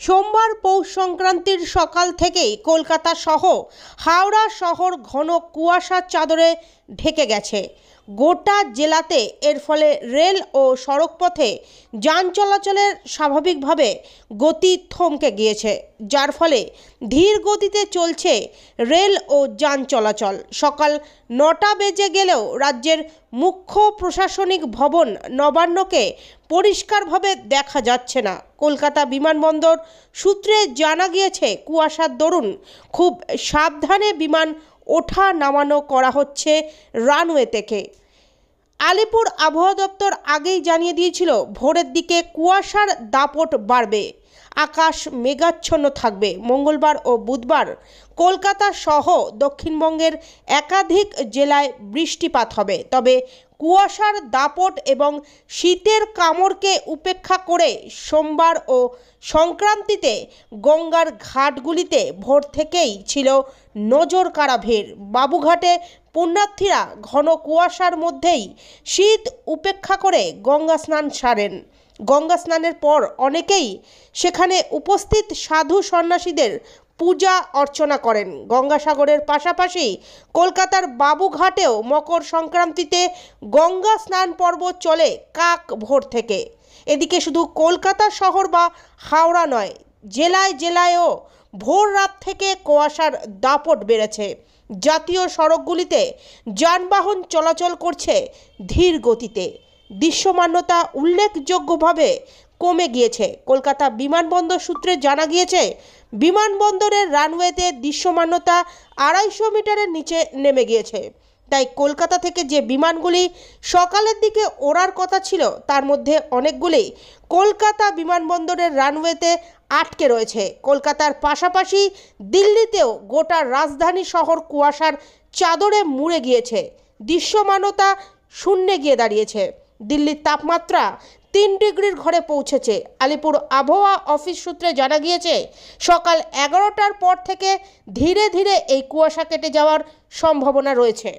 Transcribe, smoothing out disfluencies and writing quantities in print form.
সোমবার পৌষ সংক্রান্তির সকাল থেকেই কলকাতা সহ হাওড়া শহর ঘন কুয়াশার চাদরে ঢেকে গেছে। গোটা জেলাতে এর ফলে রেল ও সড়কপথে যান চলাচলের স্বাভাবিকভাবে গতি থমকে গিয়েছে, যার ফলে ধীর গতিতে চলছে রেল ও যান চলাচল। সকাল 9টা বেজে গেলেও রাজ্যের মুখ্য প্রশাসনিক ভবন নবান্নকে পরিষ্কারভাবে দেখা যাচ্ছে না। কলকাতা বিমানবন্দর সূত্রে জানা গিয়েছে, কুয়াশার দরুন খুব সাবধানে বিমান ওঠা নামানো করা হচ্ছে রানওয়ে থেকে। আলিপুর আবহাওয়া দপ্তর আগেই জানিয়ে দিয়েছিল, ভোরের দিকে কুয়াশার দাপট বাড়বে, আকাশ মেঘাচ্ছন্ন থাকবে। মঙ্গলবার ও বুধবার কলকাতা সহ দক্ষিণবঙ্গের একাধিক জেলায় বৃষ্টিপাত হবে। তবে কুয়াশার দাপট এবং শীতের কামড়কে উপেক্ষা করে সোমবার ও সংক্রান্তিতে গঙ্গার ঘাটগুলিতে ভোর থেকেই ছিল নজর কাড়া ভিড়। বাবুঘাটে পুণ্যার্থীরা ঘন কুয়াশার মধ্যেই শীত উপেক্ষা করে গঙ্গা স্নান সারেন। গঙ্গা স্নানের পর অনেকেই সেখানে উপস্থিত সাধু সন্ন্যাসীদের পূজা অর্চনা করেন। গঙ্গাসাগরের পাশাপাশি কলকাতার বাবুঘাটেও মকর সংক্রান্তিতে গঙ্গা স্নান পর্ব চলে কাক ভোর থেকে। এদিকে শুধু কলকাতা শহর বা হাওড়া নয়, জেলায় জেলায়ও ভোর রাত থেকে কুয়াশার দাপট বেড়েছে। জাতীয় সড়কগুলিতে যানবাহন চলাচল করছে ধীর গতিতে। দৃশ্যমানতা উল্লেখযোগ্যভাবে কমে গিয়েছে। কলকাতা বিমানবন্দর সূত্রে জানা গিয়েছে, বিমানবন্দরের রানওয়েতে দৃশ্যমানতা 250 মিটারের নিচে নেমে গিয়েছে। তাই কলকাতা থেকে যে বিমানগুলি সকালের দিকে ওড়ার কথা ছিল, তার মধ্যে অনেকগুলি কলকাতা বিমানবন্দরের রানওয়েতে আটকে রয়েছে। কলকাতার পাশাপাশি দিল্লিতেও গোটা রাজধানী শহর কুয়াশার চাদরে মুড়ে গিয়েছে। দৃশ্যমানতা শূন্যে গিয়ে দাঁড়িয়েছে। দিল্লির তাপমাত্রা 3 ডিগ্রির ঘরে পৌঁছেছে। আলিপুর আবহাওয়া অফিস সূত্রে জানা গিয়েছে, সকাল 11টার পর থেকে ধীরে ধীরে এই কুয়াশা কেটে যাওয়ার সম্ভাবনা রয়েছে।